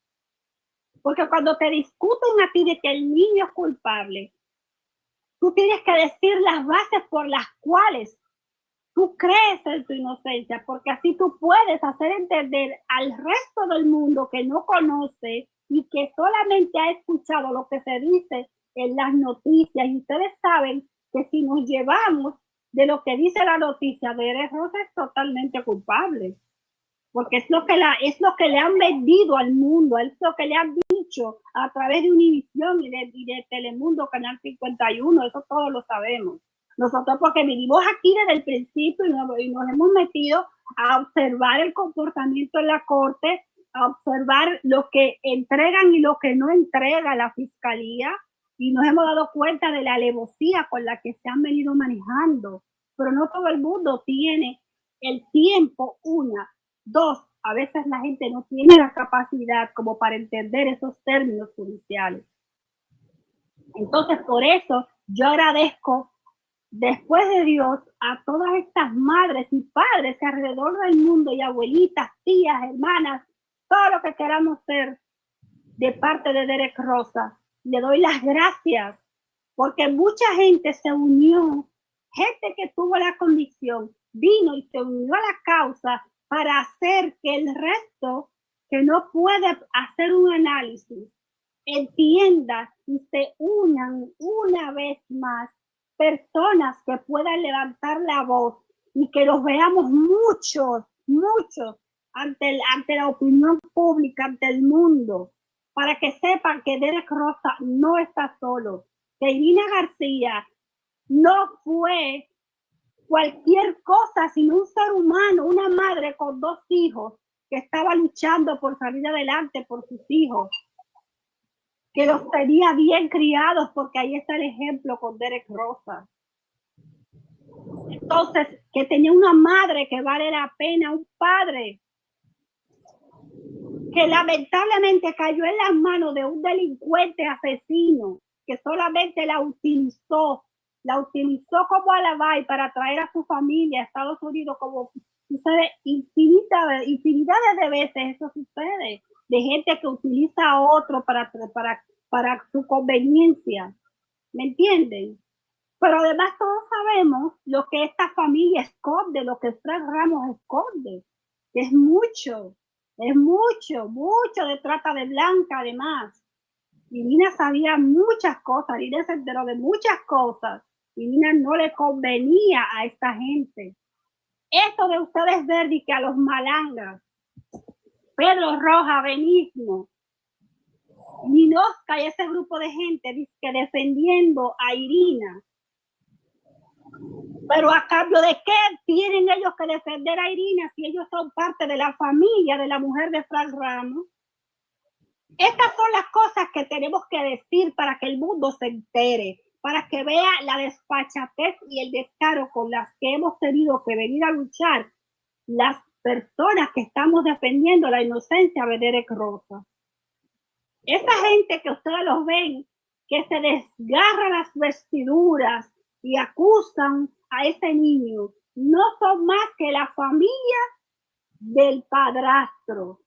Porque cuando te discuten a ti de que el niño es culpable, tú tienes que decir las bases por las cuales tú crees en su inocencia, porque así tú puedes hacer entender al resto del mundo que no conoce y que solamente ha escuchado lo que se dice en las noticias. Y ustedes saben que si nos llevamos de lo que dice la noticia, Derek Rosa es totalmente culpable, porque es lo que le han vendido al mundo, es lo que le han dicho a través de Univisión y de Telemundo, Canal 51, eso todos lo sabemos. Nosotros porque vivimos aquí desde el principio y nos hemos metido a observar el comportamiento en la corte, a observar lo que entregan y lo que no entrega la fiscalía, y nos hemos dado cuenta de la alevosía con la que se han venido manejando. Pero no todo el mundo tiene el tiempo, una. Dos, a veces la gente no tiene la capacidad como para entender esos términos judiciales. Entonces, por eso yo agradezco, después de Dios, a todas estas madres y padres que alrededor del mundo, y abuelitas, tías, hermanas, todo lo que queramos ser de parte de Derek Rosa. Le doy las gracias porque mucha gente se unió, gente que tuvo la condición, vino y se unió a la causa para hacer que el resto que no puede hacer un análisis entienda y se unan una vez más personas que puedan levantar la voz y que los veamos muchos ante la opinión pública, ante el mundo, para que sepan que Derek Rosa no está solo, que Irina García no fue cualquier cosa, sino un ser humano, una madre con 2 hijos que estaba luchando por salir adelante por sus hijos, que los tenía bien criados, porque ahí está el ejemplo con Derek Rosa. Entonces, que tenía una madre que vale la pena, un padre que lamentablemente cayó en las manos de un delincuente asesino que solamente la utilizó como alibi para traer a su familia a Estados Unidos, como sucede infinidades de veces. Eso sucede, de gente que utiliza a otro para su conveniencia, ¿me entienden? Pero además todos sabemos lo que esta familia esconde, lo que Frank Ramos esconde, que es mucho de trata de blanca. Además, Irina sabía muchas cosas, Irina se enteró de muchas cosas. Irina no le convenía a esta gente. Eso de ustedes ver que a los malangas, Pedro Roja, Benigno, Ninosca y ese grupo de gente que defendiendo a Irina, pero a cambio de qué tienen ellos que defender a Irina si ellos son parte de la familia de la mujer de Frank Ramos. Estas son las cosas que tenemos que decir para que el mundo se entere, para que vea la desfachatez y el descaro con las que hemos tenido que venir a luchar las personas que estamos defendiendo la inocencia de Derek Rosa. Esa gente que ustedes los ven, que se desgarra las vestiduras y acusan a ese niño, no son más que la familia del padrastro,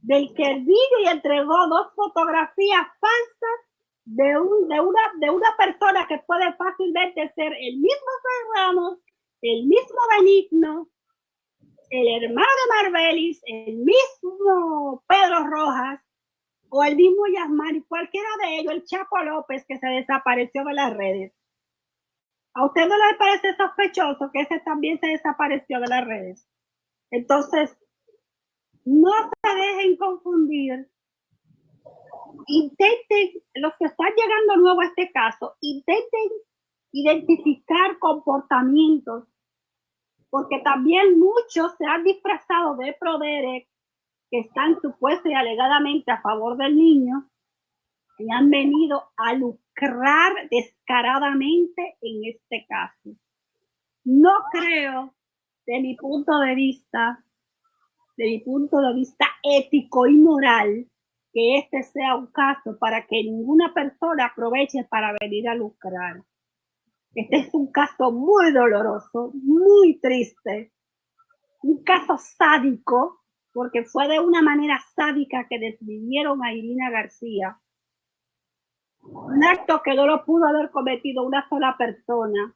del que vino y entregó 2 fotografías falsas de una persona que puede fácilmente ser el mismo Ramos, el mismo Benigno, el hermano de Marbelis, el mismo Pedro Rojas o el mismo Yasmani, cualquiera de ellos, el Chapo López, que se desapareció de las redes. ¿A usted no le parece sospechoso que ese también se desapareció de las redes? Entonces, no se dejen confundir. Intenten, los que están llegando nuevo a este caso, intenten identificar comportamientos, porque también muchos se han disfrazado de pro-Derek, que están supuestamente y alegadamente a favor del niño, y han venido a lucrar descaradamente en este caso. No creo, de mi punto de vista ético y moral, que este sea un caso para que ninguna persona aproveche para venir a lucrar. Este es un caso muy doloroso, muy triste, un caso sádico, porque fue de una manera sádica que desvivieron a Irina García. Un acto que no lo pudo haber cometido una sola persona,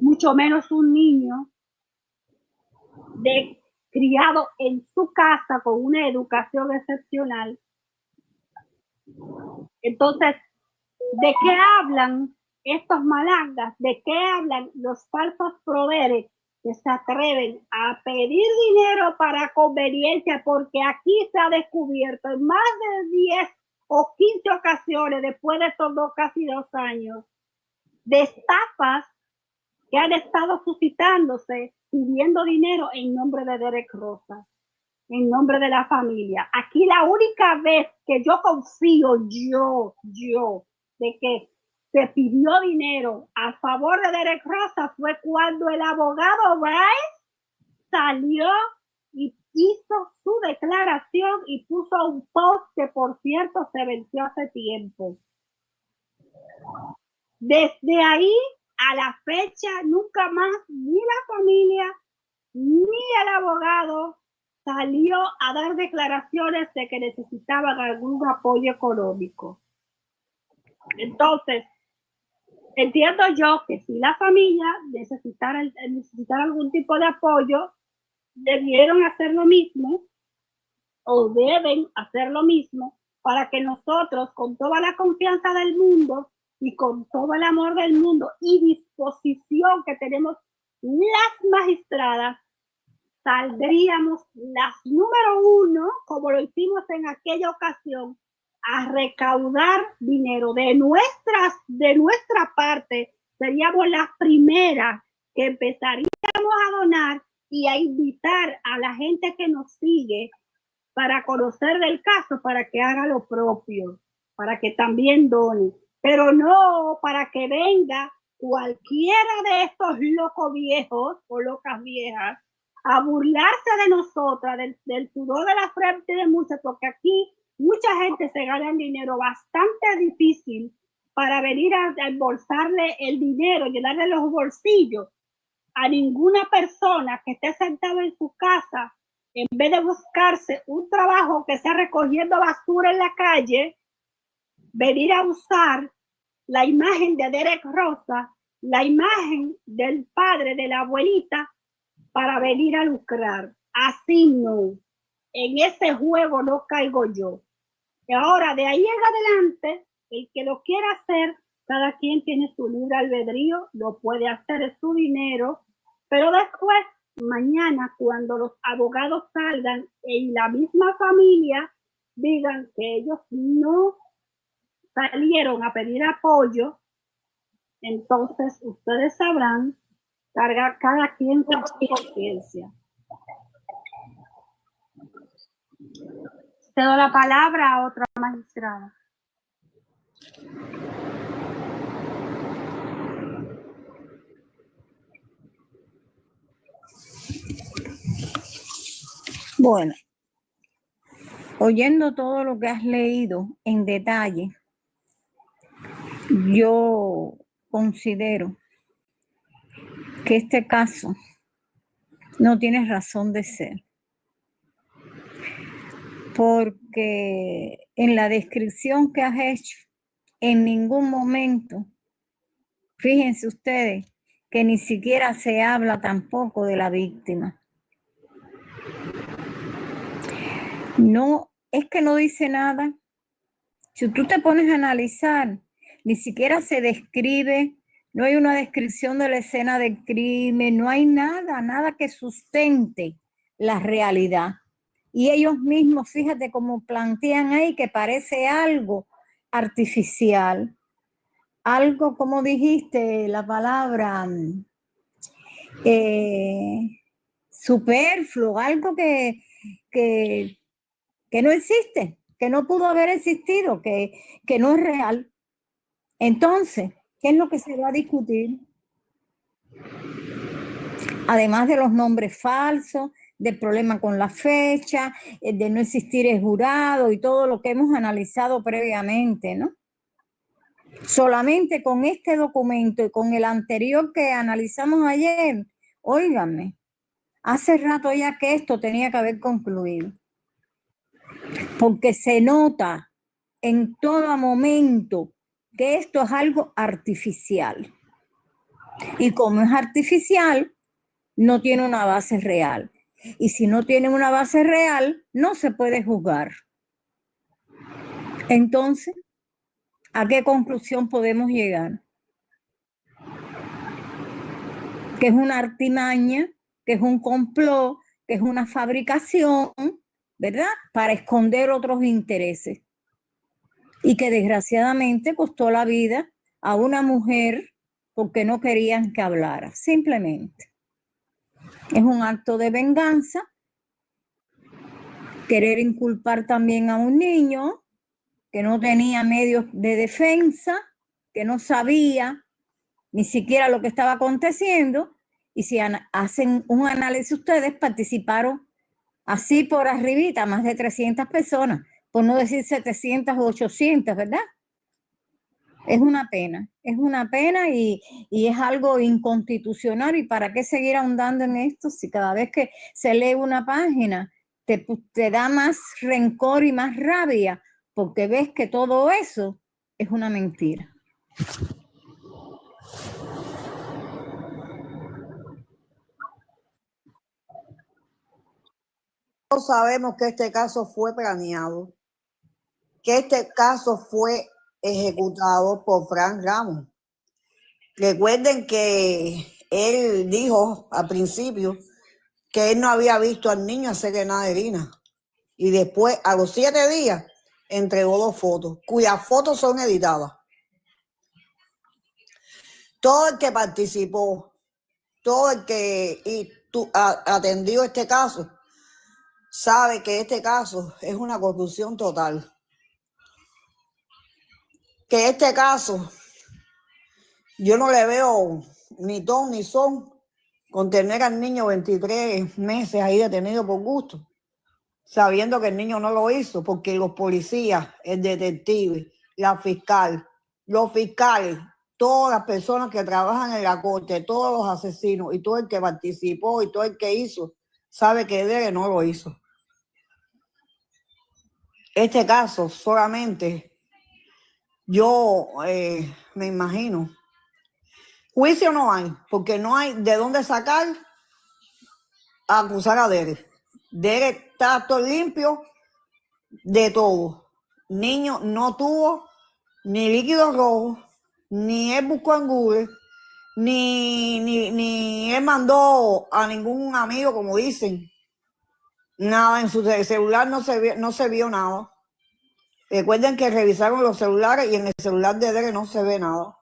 mucho menos un niño criado en su casa con una educación excepcional. Entonces, ¿de qué hablan estos malangas? ¿De qué hablan los falsos pro-Derek que se atreven a pedir dinero para conveniencia? Porque aquí se ha descubierto en más de 10 o 15 ocasiones, después de estos casi 2 años, de estafas que han estado suscitándose pidiendo dinero en nombre de Derek Rosa, en nombre de la familia. Aquí la única vez que yo confío de que se pidió dinero a favor de Derek Rosa fue cuando el abogado Bryce salió y hizo su declaración y puso un post que, por cierto, se venció hace tiempo. Desde ahí a la fecha, nunca más ni la familia ni el abogado salió a dar declaraciones de que necesitaban algún apoyo económico. Entonces, entiendo yo que si la familia necesitara algún tipo de apoyo, debieron hacer lo mismo o deben hacer lo mismo para que nosotros, con toda la confianza del mundo y con todo el amor del mundo y disposición que tenemos las magistradas, saldríamos las número uno, como lo hicimos en aquella ocasión, a recaudar dinero de nuestra parte. Seríamos las primeras que empezaríamos a donar y a invitar a la gente que nos sigue para conocer del caso, para que haga lo propio, para que también done, pero no para que venga cualquiera de estos locos viejos o locas viejas a burlarse de nosotras, del sudor de la frente de muchas, porque aquí mucha gente se gana dinero bastante difícil para venir a embolsarle el dinero, llenarle los bolsillos a ninguna persona que esté sentada en su casa, en vez de buscarse un trabajo que sea recogiendo basura en la calle, venir a usar la imagen de Derek Rosa, la imagen del padre, de la abuelita, para venir a lucrar. Así no. En ese juego no caigo yo. Y ahora, de ahí en adelante, el que lo quiera hacer, cada quien tiene su libre albedrío, lo puede hacer, es su dinero, pero después, mañana, cuando los abogados salgan y la misma familia digan que ellos no salieron a pedir apoyo, entonces ustedes sabrán cargar cada quien con su conciencia. Cedo la palabra a otra magistrada. Bueno, oyendo todo lo que has leído en detalle, yo considero que este caso no tiene razón de ser, porque en la descripción que has hecho, en ningún momento, fíjense ustedes, que ni siquiera se habla tampoco de la víctima. No, es que no dice nada. Si tú te pones a analizar, ni siquiera se describe, no hay una descripción de la escena del crimen, no hay nada que sustente la realidad. Y ellos mismos, fíjate cómo plantean ahí que parece algo artificial, algo, como dijiste, la palabra superfluo, algo que no existe, que no pudo haber existido, que no es real. Entonces, ¿qué es lo que se va a discutir? Además de los nombres falsos, del problema con la fecha, de no existir el jurado y todo lo que hemos analizado previamente, ¿no? Solamente con este documento y con el anterior que analizamos ayer, óiganme, hace rato ya que esto tenía que haber concluido. Porque se nota en todo momento que esto es algo artificial. Y como es artificial, no tiene una base real. Y si no tiene una base real, no se puede juzgar. Entonces, ¿a qué conclusión podemos llegar? Que es una artimaña, que es un complot, que es una fabricación, ¿verdad? Para esconder otros intereses. Y que desgraciadamente costó la vida a una mujer porque no querían que hablara, simplemente. Es un acto de venganza, querer inculpar también a un niño que no tenía medios de defensa, que no sabía ni siquiera lo que estaba aconteciendo, y si hacen un análisis ustedes, participaron así por arribita más de 300 personas, por no decir 700 o 800, ¿verdad? Es una pena y es algo inconstitucional. ¿Y para qué seguir ahondando en esto si cada vez que se lee una página te da más rencor y más rabia? Porque ves que todo eso es una mentira. Todos sabemos que este caso fue planeado, que este caso fue ejecutado por Frank Ramos. Recuerden que él dijo al principio que él no había visto al niño hacerle nada a Irina. Y después, a los 7 días, entregó 2 fotos, cuyas fotos son editadas. Todo el que participó, todo el que atendió este caso, sabe que este caso es una corrupción total. Que este caso, yo no le veo ni ton ni son con tener al niño 23 meses ahí detenido por gusto, sabiendo que el niño no lo hizo, porque los policías, el detective, la fiscal, los fiscales, todas las personas que trabajan en la corte, todos los asesinos y todo el que participó y todo el que hizo, sabe que Dere no lo hizo. Este caso solamente, yo me imagino, juicio no hay, porque no hay de dónde sacar a acusar a Dere. Dere está todo limpio de todo. Niño no tuvo ni líquido rojo, ni él buscó en Google, ni él mandó a ningún amigo, como dicen. Nada, en su celular no se vio nada. Recuerden que revisaron los celulares y en el celular de Dere no se ve nada.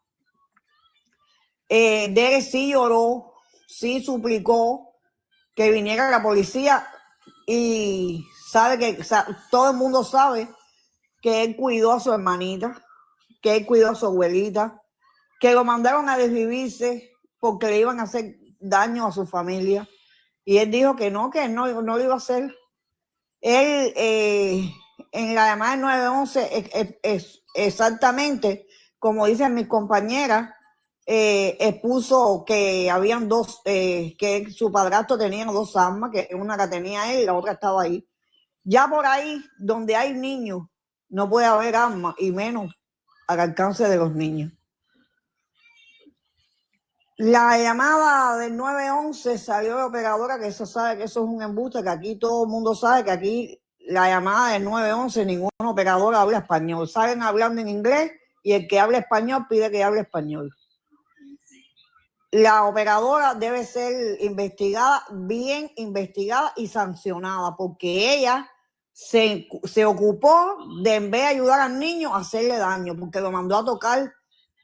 Dere sí lloró, sí suplicó que viniera la policía y todo el mundo sabe que él cuidó a su hermanita, que él cuidó a su abuelita, que lo mandaron a desvivirse porque le iban a hacer daño a su familia. Y él dijo que no lo iba a hacer. Él, en la llamada del 911, exactamente, como dicen mis compañeras, expuso que habían dos, que su padrastro tenía 2 armas, que una la tenía él y la otra estaba ahí. Ya por ahí, donde hay niños, no puede haber armas, y menos al alcance de los niños. La llamada del 911 salió de operadora, que eso sabe que eso es un embuste, que aquí todo el mundo sabe que aquí la llamada del 911 ninguna operadora habla español. Salen hablando en inglés y el que habla español pide que hable español. La operadora debe ser investigada, bien investigada y sancionada, porque ella se ocupó de, en vez de ayudar al niño, hacerle daño, porque lo mandó a tocar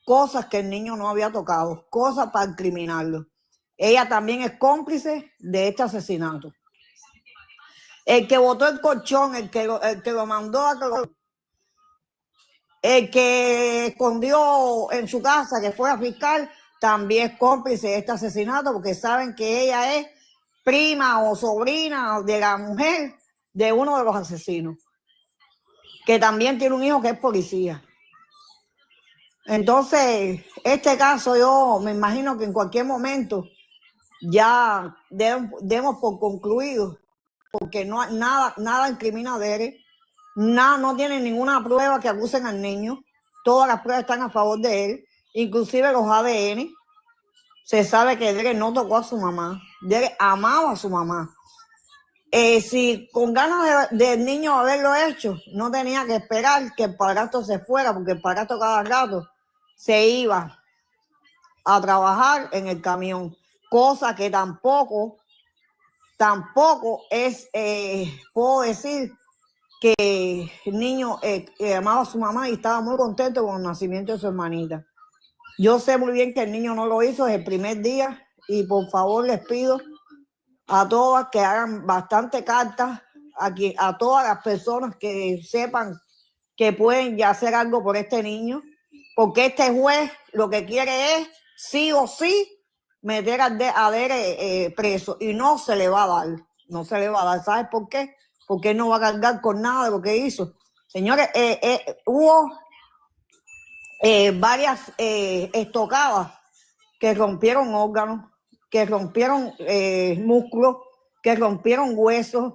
cosas que el niño no había tocado, cosas para incriminarlo. Ella también es cómplice de este asesinato. El que botó el colchón, el que lo mandó a... El que escondió en su casa, que fuera fiscal, también es cómplice de este asesinato, porque saben que ella es prima o sobrina de la mujer de uno de los asesinos, que también tiene un hijo que es policía. Entonces, este caso yo me imagino que en cualquier momento ya demos por concluido, porque no nada incrimina a Dere, no tiene ninguna prueba que acusen al niño, todas las pruebas están a favor de él, inclusive los ADN. Se sabe que Dere no tocó a su mamá, Dere amaba a su mamá. Si con ganas del niño haberlo hecho, no tenía que esperar que el padrastro se fuera, porque el padrastro cada rato se iba a trabajar en el camión, cosa que tampoco es, puedo decir que el niño amaba a su mamá y estaba muy contento con el nacimiento de su hermanita. Yo sé muy bien que el niño no lo hizo desde el primer día, y por favor les pido a todas que hagan bastante cartas a todas las personas que sepan que pueden ya hacer algo por este niño, porque este juez lo que quiere es sí o sí meter a Dere preso, y no se le va a dar, no se le va a dar. ¿Sabes por qué? Porque él no va a cargar con nada de lo que hizo. Señores, hubo varias estocadas que rompieron órganos, que rompieron músculos, que rompieron huesos,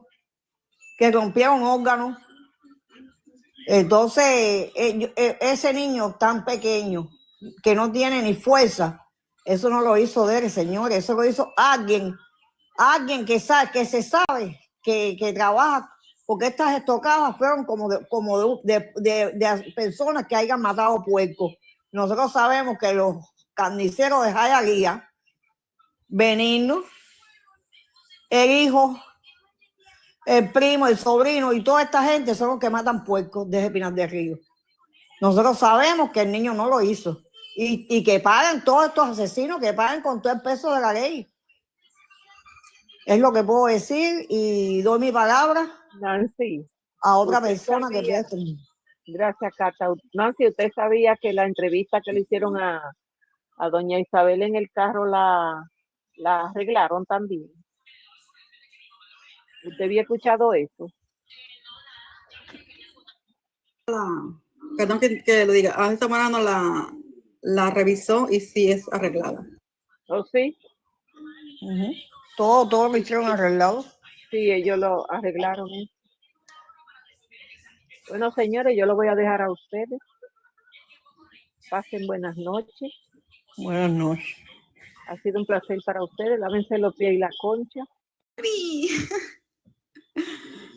que rompieron órganos. Entonces, ese niño tan pequeño que no tiene ni fuerza, eso no lo hizo de él, señores, eso lo hizo alguien que sabe, que se sabe, que trabaja, porque estas estocadas fueron como de personas que hayan matado puercos. Nosotros sabemos que los carniceros de Jayalía, Benigno, el hijo, el primo, el sobrino y toda esta gente son los que matan puercos desde Pinar del Río. Nosotros sabemos que el niño no lo hizo y que paguen todos estos asesinos, que paguen con todo el peso de la ley. Es lo que puedo decir y doy mi palabra, Nancy, a otra persona que pueda. Gracias, Cata. Nancy, ¿usted sabía que la entrevista que le hicieron a doña Isabel en el carro la arreglaron también? ¿Usted había escuchado eso? Perdón que lo diga, a esta mano la revisó y sí es arreglada. ¿Oh, sí? Todo lo hicieron arreglado. Sí, ellos lo arreglaron. Bueno, señores, yo lo voy a dejar a ustedes. Pasen buenas noches. Buenas noches. Ha sido un placer para ustedes. Lávense los pies y la concha.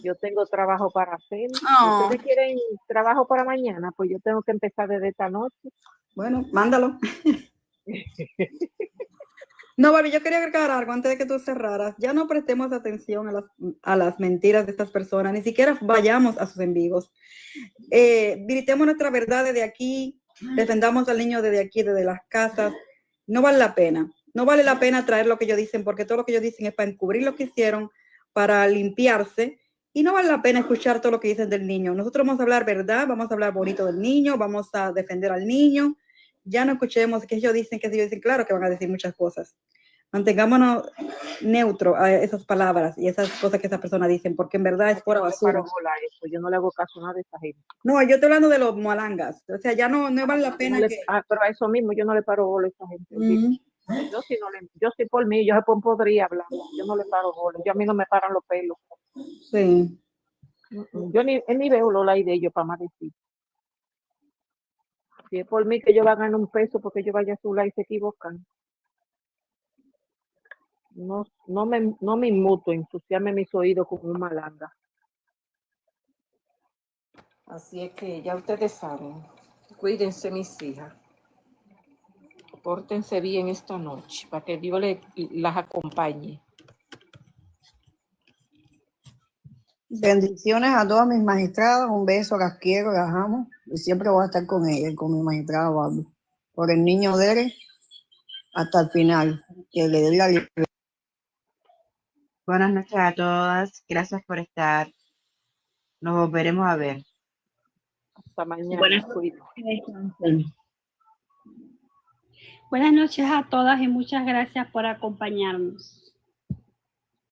Yo tengo trabajo para hacer. Oh. ¿Ustedes quieren trabajo para mañana? Pues yo tengo que empezar desde esta noche. Bueno, mándalo. No, Barbie, yo quería agregar algo antes de que tú cerraras. Ya no prestemos atención a las mentiras de estas personas, ni siquiera vayamos a sus en vivos. Gritemos nuestra verdad desde aquí, defendamos al niño desde aquí, desde las casas. No vale la pena. No vale la pena traer lo que ellos dicen, porque todo lo que ellos dicen es para encubrir lo que hicieron, para limpiarse, y no vale la pena escuchar todo lo que dicen del niño. Nosotros vamos a hablar verdad, vamos a hablar bonito del niño, vamos a defender al niño. Ya no escuchemos que ellos dicen, claro que van a decir muchas cosas. Mantengámonos neutro a esas palabras y esas cosas que esas personas dicen, porque en verdad es pura basura. Yo no le hago caso a nada de esa gente. No, yo estoy hablando de los malangas. O sea, ya no vale la pena que... pero a eso mismo yo no le paro bola a esa gente. Yo sí por mí, yo podría hablar. Yo no le paro bola. Yo a mí no me paran los pelos. Sí. Yo ni veo Lola y de ellos para más decir. Si es por mí que ellos van a ganar un peso porque yo vaya a su lado y se equivocan. No me inmuto, ensuciarme mis oídos con un malanga. Así es que ya ustedes saben. Cuídense, mis hijas. Pórtense bien esta noche para que Dios las acompañe. Bendiciones a todas mis magistradas, un beso, las quiero, las amo y siempre voy a estar con ellas, con mi magistrada Barbie, por el niño de él hasta el final, que le dé la libertad. Buenas noches a todas, gracias por estar. Nos volveremos a ver. Hasta mañana. Buenas noches a todas y muchas gracias por acompañarnos.